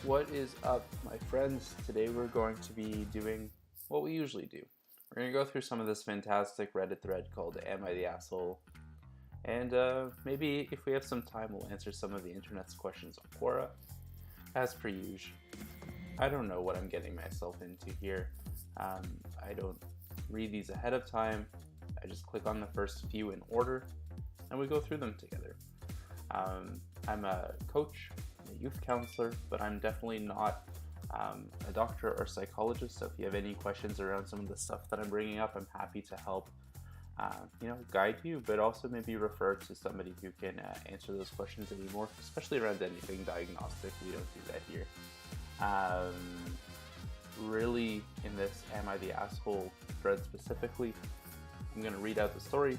What is up, my friends? Today we're going to be doing what we usually do. We're going to go through some of this fantastic Reddit thread called Am I the Asshole? And maybe if we have some time, we'll answer some of the internet's questions on Quora. As per usual, I don't know what I'm getting myself into here. I don't read these ahead of time. I just click on the first few in order, and we go through them together. I'm a coach, a youth counselor, but I'm definitely not a doctor or psychologist. So if you have any questions around some of the stuff that I'm bringing up, I'm happy to help, guide you, but also maybe refer to somebody who can answer those questions anymore, especially around anything diagnostic. We don't do that here. Really, in this Am I the Asshole thread specifically, I'm going to read out the story.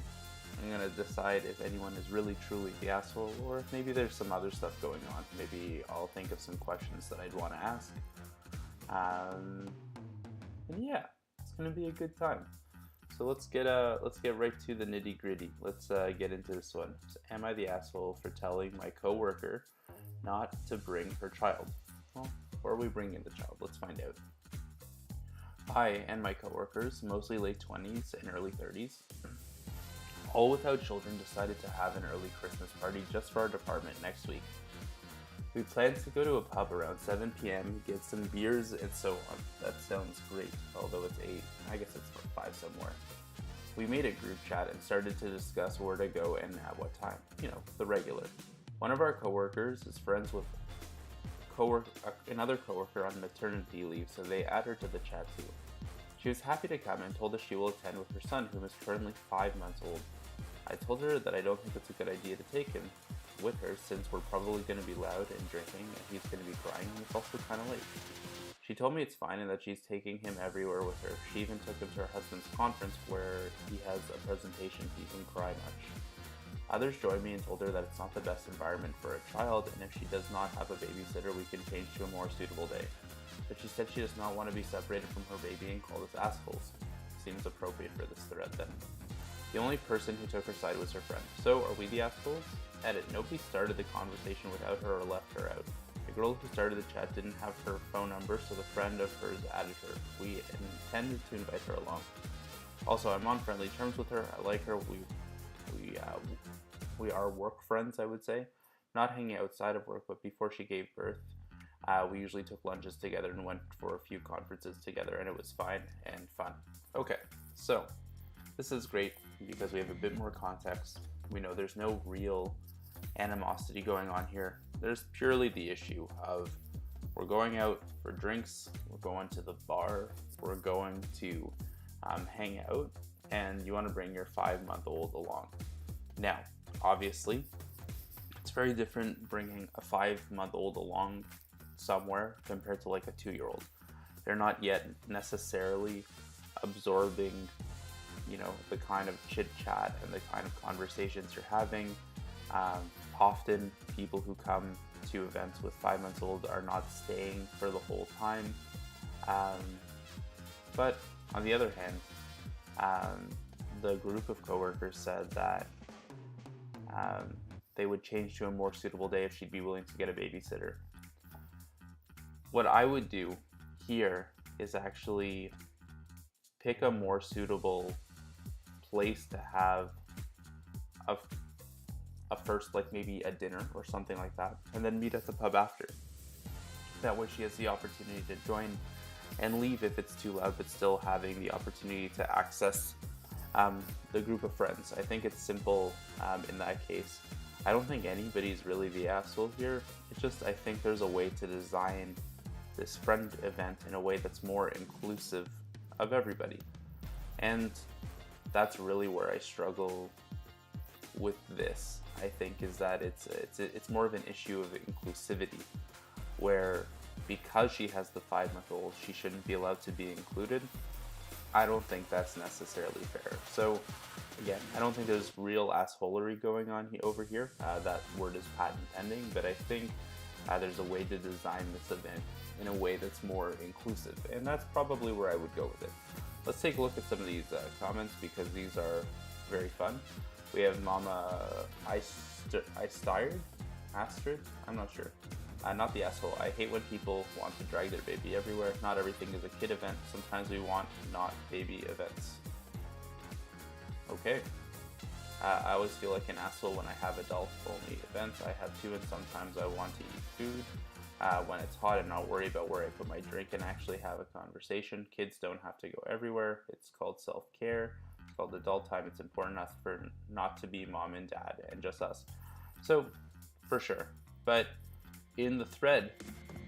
I'm going to decide if anyone is really truly the asshole, or if maybe there's some other stuff going on. Maybe I'll think of some questions that I'd want to ask. And yeah, it's going to be a good time. So let's get right to the nitty gritty. Let's get into this one. So, am I the asshole for telling my coworker not to bring her child? Well, or are we bringing the child? Let's find out. I and my coworkers, mostly late 20s and early 30s, all without children, decided to have an early Christmas party just for our department next week. We planned to go to a pub around 7 p.m., get some beers and so on. That sounds great, although it's 8. I guess it's 5 somewhere. We made a group chat and started to discuss where to go and at what time. The regular. One of our coworkers is friends with another coworker on maternity leave, so they add her to the chat too. She was happy to come and told us she will attend with her son, whom is currently 5 months old. I told her that I don't think it's a good idea to take him with her, since we're probably going to be loud and drinking and he's going to be crying, and it's also kind of late. She told me it's fine and that she's taking him everywhere with her. She even took him to her husband's conference where he has a presentation he can cry much. Others joined me and told her that it's not the best environment for a child, and if she does not have a babysitter, we can change to a more suitable day. But she said she does not want to be separated from her baby and called us assholes. Seems appropriate for this thread then. The only person who took her side was her friend. So, are we the assholes? Edit. Nobody started the conversation without her or left her out. The girl who started the chat didn't have her phone number, so the friend of hers added her. We intended to invite her along. Also, I'm on friendly terms with her. I like her. We are work friends, I would say. Not hanging outside of work, but before she gave birth, we usually took lunches together and went for a few conferences together, and it was fine and fun. Okay, so this is great because we have a bit more context. We know there's no real animosity going on here. There's purely the issue of we're going out for drinks, we're going to the bar, we're going to hang out, and you want to bring your 5-month-old along. Now, obviously, it's very different bringing a 5-month-old along somewhere compared to like a 2-year-old. They're not yet necessarily absorbing, the kind of chit chat and the kind of conversations you're having. Often people who come to events with 5 months old are not staying for the whole time. But on the other hand, the group of coworkers said that they would change to a more suitable day if she'd be willing to get a babysitter. What I would do here is actually pick a more suitable place to have a first, like maybe a dinner or something like that, and then meet at the pub after. That way she has the opportunity to join and leave if it's too loud, but still having the opportunity to access the group of friends. I think it's simple in that case. I don't think anybody's really the asshole here. It's just I think there's a way to design this friend event in a way that's more inclusive of everybody. And that's really where I struggle with this, I think, is that it's more of an issue of inclusivity, where because she has the 5-month-old, she shouldn't be allowed to be included. I don't think that's necessarily fair. So again, I don't think there's real assholery going on over here. That word is patent pending, but I think there's a way to design this event in a way that's more inclusive, and that's probably where I would go with it. Let's take a look at some of these comments because these are very fun. We have Mama Astrid, I'm not sure. Not the asshole. I hate when people want to drag their baby everywhere. Not everything is a kid event. Sometimes we want not baby events. Okay. I always feel like an asshole when I have adult-only events. I have two, and sometimes I want to eat food when it's hot and not worry about where I put my drink and actually have a conversation. Kids don't have to go everywhere. It's called self-care. It's called adult time. It's important enough for not to be mom and dad and just us. So, for sure. But in the thread,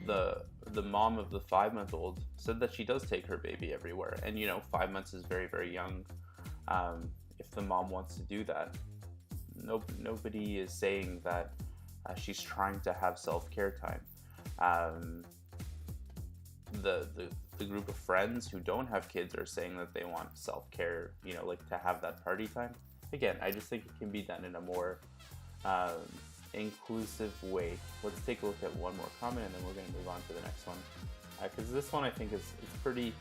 the mom of the 5-month-old said that she does take her baby everywhere. And 5 months is very, very young. If the mom wants to do that, nobody is saying that she's trying to have self-care time. The group of friends who don't have kids are saying that they want self-care, like to have that party time. Again, I just think it can be done in a more inclusive way. Let's take a look at one more comment, and then we're going to move on to the next one, because this one I think is pretty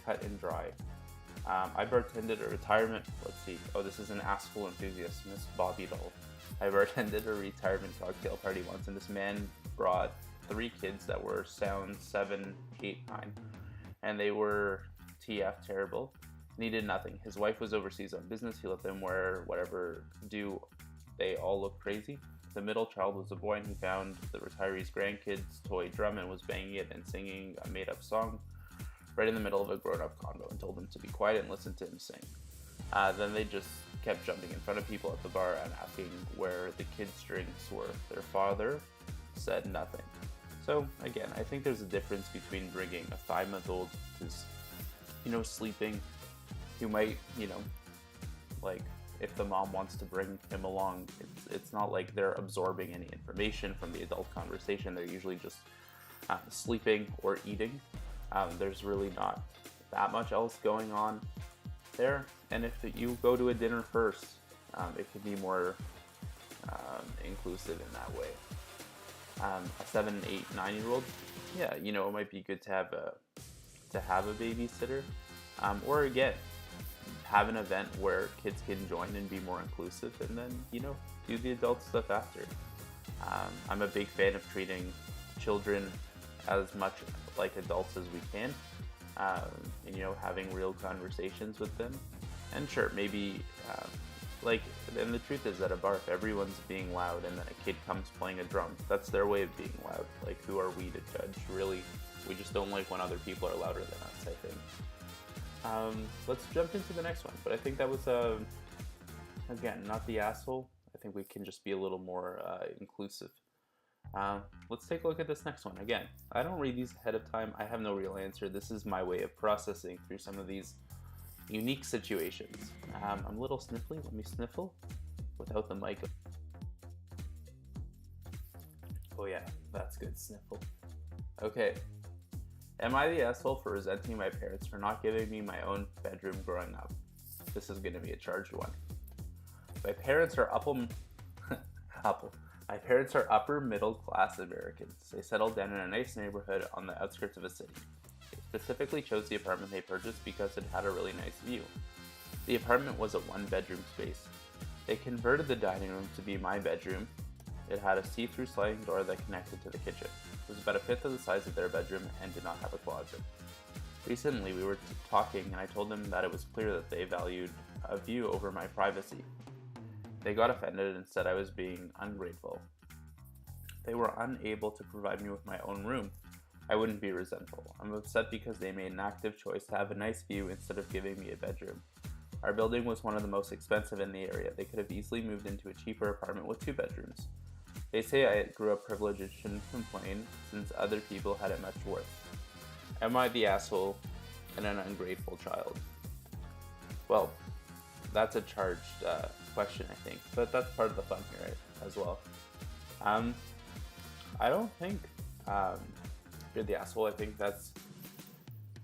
cut and dry. I bartended a retirement, let's see, this is an asshole enthusiast, Miss Bobby Doll. I bartended a retirement cocktail party once, and this man brought 3 kids that were sound 7, 8, 9, and they were TF terrible, needed nothing. His wife was overseas on business, he let them wear whatever they all look crazy. The middle child was a boy, and he found the retiree's grandkid's toy drum and was banging it and singing a made-up song right in the middle of a grown-up convo, and told him to be quiet and listen to him sing. Then they just kept jumping in front of people at the bar and asking where the kids' drinks were. Their father said nothing. So again, I think there's a difference between bringing a 5-month-old who's, sleeping, who might, like, if the mom wants to bring him along, it's not like they're absorbing any information from the adult conversation. They're usually just sleeping or eating. There's really not that much else going on there. And if you go to a dinner first, it can be more inclusive in that way. A 7, 8, 9-year-old, yeah, it might be good to have a babysitter, or again, have an event where kids can join and be more inclusive, and then do the adult stuff after. I'm a big fan of treating children as much like adults as we can, and having real conversations with them. And sure, maybe and the truth is, at a bar, if everyone's being loud and then a kid comes playing a drum, that's their way of being loud. Like, who are we to judge? Really, we just don't like when other people are louder than us, I think. Let's jump into the next one. But I think that was, again, not the asshole. I think we can just be a little more inclusive. Let's take a look at this next one. Again, I don't read these ahead of time. I have no real answer. This is my way of processing through some of these unique situations. I'm a little sniffly. Let me sniffle without the mic. Oh yeah, that's good, sniffle. Okay. Am I the asshole for resenting my parents for not giving me my own bedroom growing up? This is going to be a charged one. My parents are My parents are upper middle class Americans. They settled down in a nice neighborhood on the outskirts of a city. They specifically chose the apartment they purchased because it had a really nice view. The apartment was a 1-bedroom space. They converted the dining room to be my bedroom. It had a see-through sliding door that connected to the kitchen. It was about 1/5 of the size of their bedroom and did not have a closet. Recently, we were talking, and I told them that it was clear that they valued a view over my privacy. They got offended and said I was being ungrateful. They were unable to provide me with my own room. I wouldn't be resentful. I'm upset because they made an active choice to have a nice view instead of giving me a bedroom. Our building was one of the most expensive in the area. They could have easily moved into a cheaper apartment with 2 bedrooms. They say I grew up privileged and shouldn't complain since other people had it much worse. Am I the asshole and an ungrateful child? Well, that's a charged question, I think, but that's part of the fun here, right, as well. I don't think you're the asshole. I think that's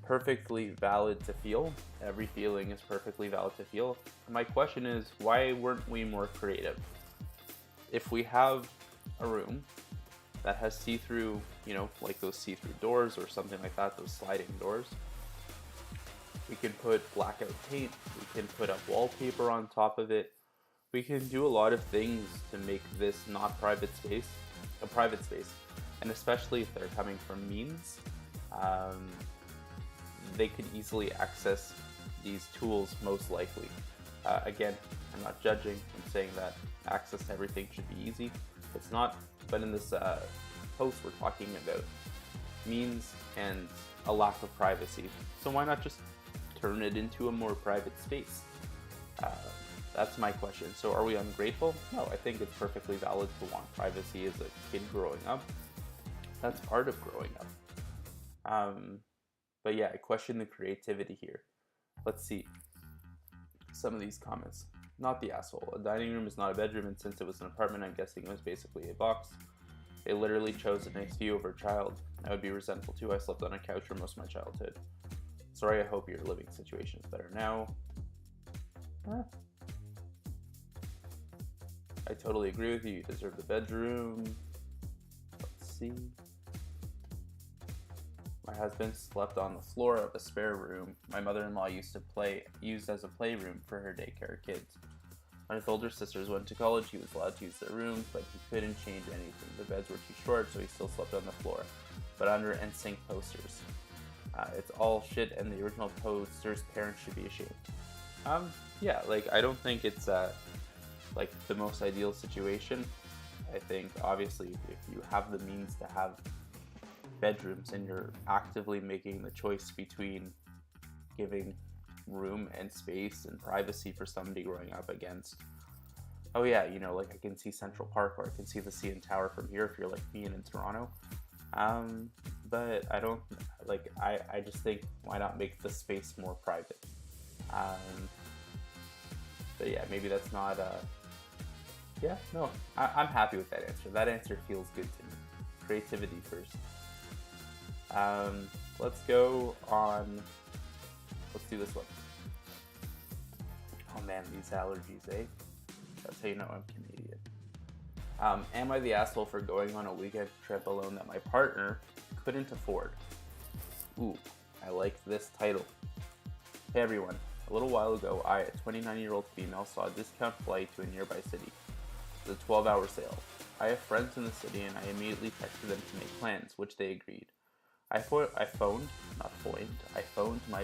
perfectly valid to feel. Every feeling is perfectly valid to feel. My question is, why weren't we more creative? If we have a room that has see-through, like those see-through doors or something like that, those sliding doors, we can put blackout paint, we can put up wallpaper on top of it. We can do a lot of things to make this not a private space. And especially if they're coming from means, they could easily access these tools most likely. Again, I'm not judging, I'm saying that access to everything should be easy. It's not, but in this post we're talking about means and a lack of privacy. So why not just turn it into a more private space? That's my question. So are we ungrateful? No, I think it's perfectly valid to want privacy as a kid growing up. That's part of growing up. But yeah, I question the creativity here. Let's see some of these comments. Not the asshole. A dining room is not a bedroom, and since it was an apartment, I'm guessing it was basically a box. They literally chose a nice view over a child. I would be resentful too. I slept on a couch for most of my childhood. Sorry, I hope your living situation is better now. I totally agree with you. You deserve the bedroom. Let's see. My husband slept on the floor of a spare room my mother-in-law used as a playroom for her daycare kids. When his older sisters went to college, he was allowed to use their rooms, but he couldn't change anything. The beds were too short, so he still slept on the floor, but under NSYNC posters. It's all shit, and the original poster's parents should be ashamed. Yeah, like, I don't think it's, like, the most ideal situation. I think, obviously, if you have the means to have bedrooms and you're actively making the choice between giving room and space and privacy for somebody growing up against, oh yeah, you know, like I can see Central Park or I can see the CN Tower from here if you're like me and in Toronto. But I don't, like, I just think, why not make the space more private? But yeah, maybe that's not, yeah, no, I'm happy with that answer. That answer feels good to me. Creativity first. Let's go on, let's do this one. Oh man, these allergies, eh? That's how you know I'm Canadian. Am I the asshole for going on a weekend trip alone that my partner couldn't afford? Ooh, I like this title. Hey everyone, a little while ago, I, a 29-year-old female, saw a discount flight to a nearby city. It was a 12-hour sale. I have friends in the city and I immediately texted them to make plans, which they agreed. I phoned my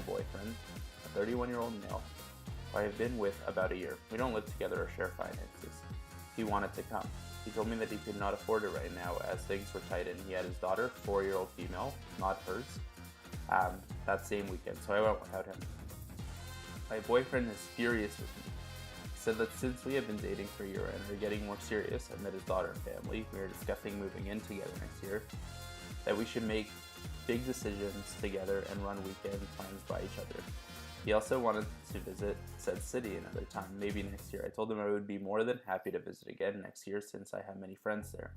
boyfriend, a 31-year-old male, who I have been with about a year. We don't live together or share finances. He wanted to come. He told me that he could not afford it right now as things were tight and he had his daughter, 4-year-old female, not hers, that same weekend, so I went without him. My boyfriend is furious with me. He said that since we have been dating for a year and are getting more serious, I met his daughter and family, we are discussing moving in together next year, that we should make big decisions together and run weekend plans by each other. He also wanted to visit said city another time, maybe next year. I told him I would be more than happy to visit again next year since I have many friends there.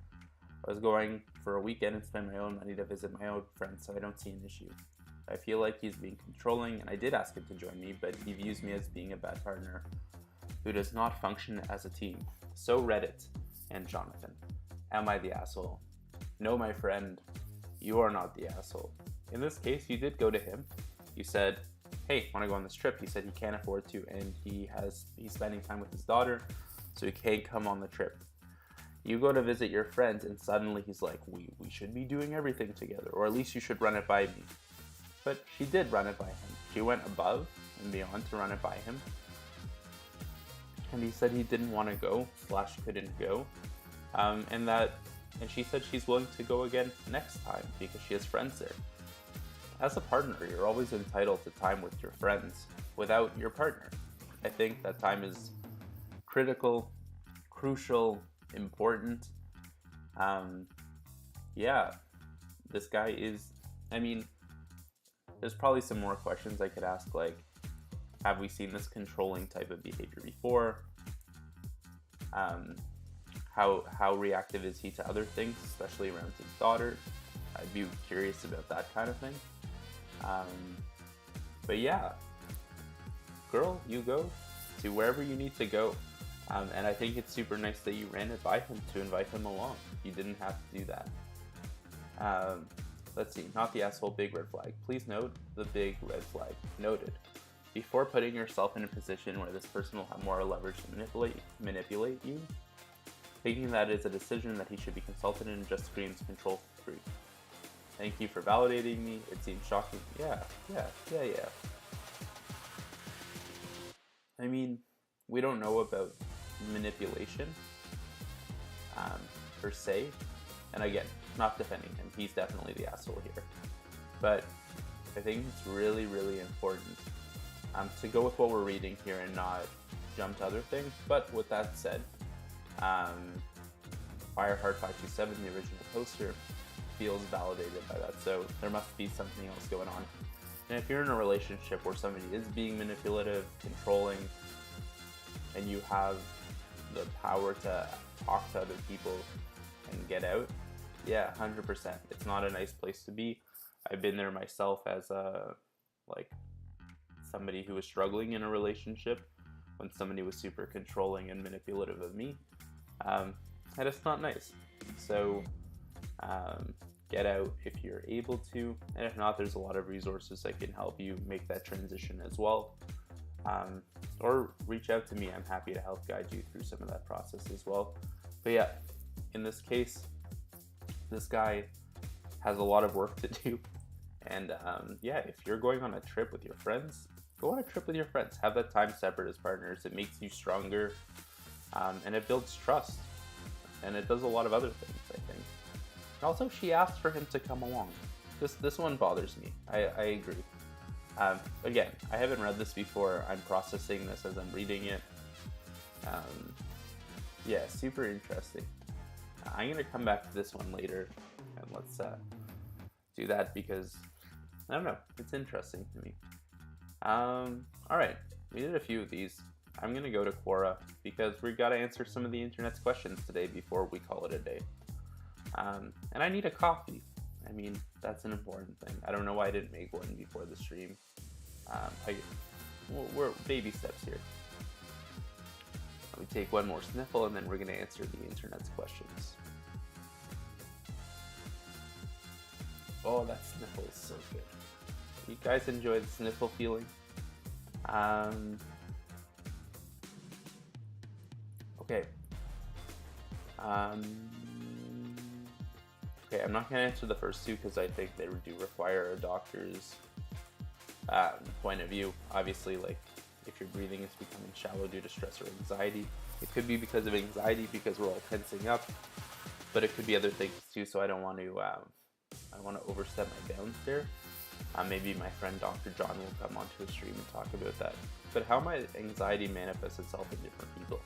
I was going for a weekend and spend my own money to visit my own friends, so I don't see an issue. I feel like he's being controlling, and I did ask him to join me, but he views me as being a bad partner who does not function as a team. So Reddit and Jonathan, am I the asshole? No, my friend. You are not the asshole. In this case, you did go to him. You said, hey, want to go on this trip? He said he can't afford to, and he's spending time with his daughter, so he can't come on the trip. You go to visit your friends, and suddenly he's like, we should be doing everything together, or at least you should run it by me. But she did run it by him. She went above and beyond to run it by him. And he said he didn't want to go, / couldn't go, and she said she's willing to go again next time because she has friends there. As a partner, you're always entitled to time with your friends without your partner. I think that time is critical, crucial, important. Yeah, this guy is, I mean, there's probably some more questions I could ask, like, have we seen this controlling type of behavior before? How reactive is he to other things, especially around his daughter? I'd be curious about that kind of thing. But yeah, girl, you go to wherever you need to go. And I think it's super nice that you ran it by him to invite him along. You didn't have to do that. Let's see, not the asshole, big red flag. Please note the big red flag. Noted. Before putting yourself in a position where this person will have more leverage to manipulate you, Thinking that is a decision that he should be consulted in just screams control freak. Thank you for validating me. It seems shocking. Yeah. I mean, we don't know about manipulation, per se. And again, not defending him. He's definitely the asshole here. But I think it's really, really important to go with what we're reading here and not jump to other things. But with that said, Fireheart527, the original poster, feels validated by that. So there must be something else going on. And if you're in a relationship where somebody is being manipulative, controlling, and you have the power to talk to other people and get out, yeah, 100%. It's not a nice place to be. I've been there myself as somebody who was struggling in a relationship when somebody was super controlling and manipulative of me. And it's not nice. So get out if you're able to, and if not, there's a lot of resources that can help you make that transition as well. Or reach out to me. I'm happy to help guide you through some of that process as well. But yeah, in this case, this guy has a lot of work to do. And yeah, if you're going on a trip with your friends, go on a trip with your friends. Have that time separate as partners. It makes you stronger, and it builds trust. And it does a lot of other things, I think. And also, she asked for him to come along. This one bothers me. I agree. Again, I haven't read this before. I'm processing this as I'm reading it. Yeah, super interesting. I'm going to come back to this one later, and let's do that because, I don't know, it's interesting to me. Alright, we did a few of these. I'm going to go to Quora because we've got to answer some of the internet's questions today before we call it a day. And I need a coffee. I mean, that's an important thing. I don't know why I didn't make one before the stream. We're baby steps here. Let me take one more sniffle and then we're going to answer the internet's questions. Oh, that sniffle is so good. You guys enjoy the sniffle feeling? Okay. Okay, I'm not going to answer the first two because I think they do require a doctor's point of view. Obviously, like, if your breathing is becoming shallow due to stress or anxiety, it could be because of anxiety because we're all tensing up, but it could be other things too, so I don't want to overstep my bounds there. Maybe my friend Dr. John will come onto the stream and talk about that. But how my anxiety manifests itself in different people?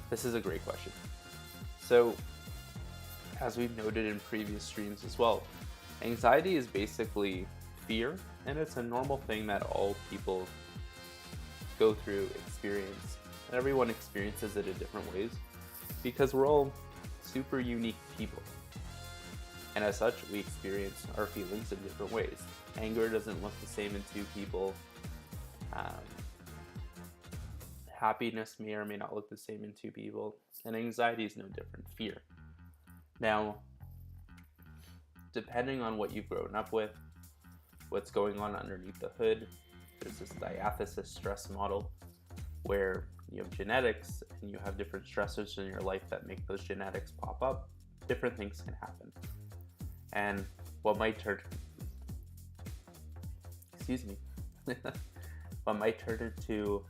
This is a great question. So, as we've noted in previous streams as well, anxiety is basically fear, and it's a normal thing that all people go through, experience, and everyone experiences it in different ways because we're all super unique people. And as such, we experience our feelings in different ways. Anger doesn't look the same in two people. Happiness may or may not look the same in two people. And anxiety is no different. Fear. Now, depending on what you've grown up with, what's going on underneath the hood, there's this diathesis stress model where you have genetics and you have different stressors in your life that make those genetics pop up. Different things can happen. And what might turn into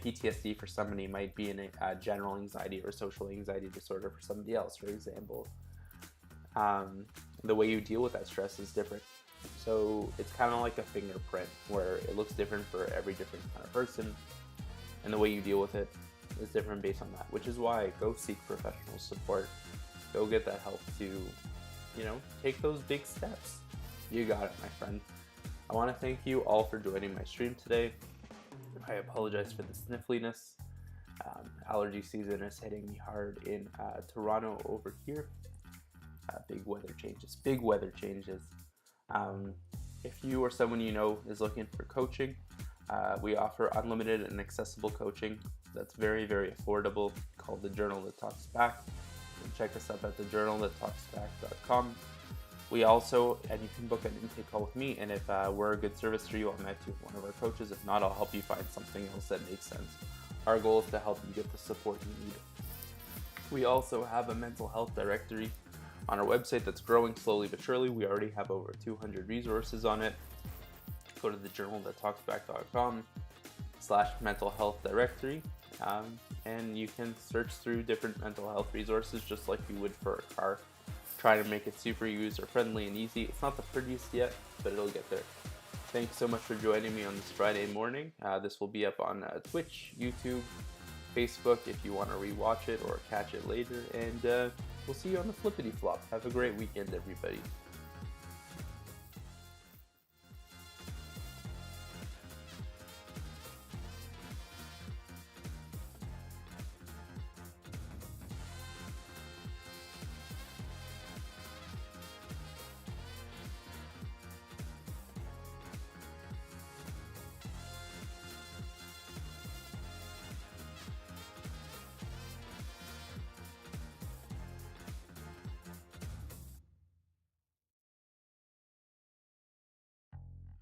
PTSD for somebody might be a general anxiety or social anxiety disorder for somebody else, for example. The way you deal with that stress is different. So it's kind of like a fingerprint where it looks different for every different kind of person, and the way you deal with it is different based on that, which is why go seek professional support. Go get that help to, take those big steps. You got it, my friend. I want to thank you all for joining my stream today. I apologize for the sniffliness. Allergy season is hitting me hard in Toronto over here. Big weather changes. If you or someone you know is looking for coaching, we offer unlimited and accessible coaching that's very, very affordable, called The Journal That Talks Back. You can check us up at thejournalthattalksback.com. We also, and you can book an intake call with me, and if we're a good service for you, I'll match you with one of our coaches. If not, I'll help you find something else that makes sense. Our goal is to help you get the support you need. We also have a mental health directory on our website that's growing slowly but surely. We already have over 200 resources on it. Go to thejournalthattalksback.com/mental health directory, and you can search through different mental health resources just like you would for a car. Try to make it super user friendly and easy. It's not the prettiest yet, but it'll get there. Thanks so much for joining me on this Friday morning. This will be up on Twitch, YouTube, Facebook if you want to rewatch it or catch it later. And we'll see you on the flippity flop. Have a great weekend, everybody.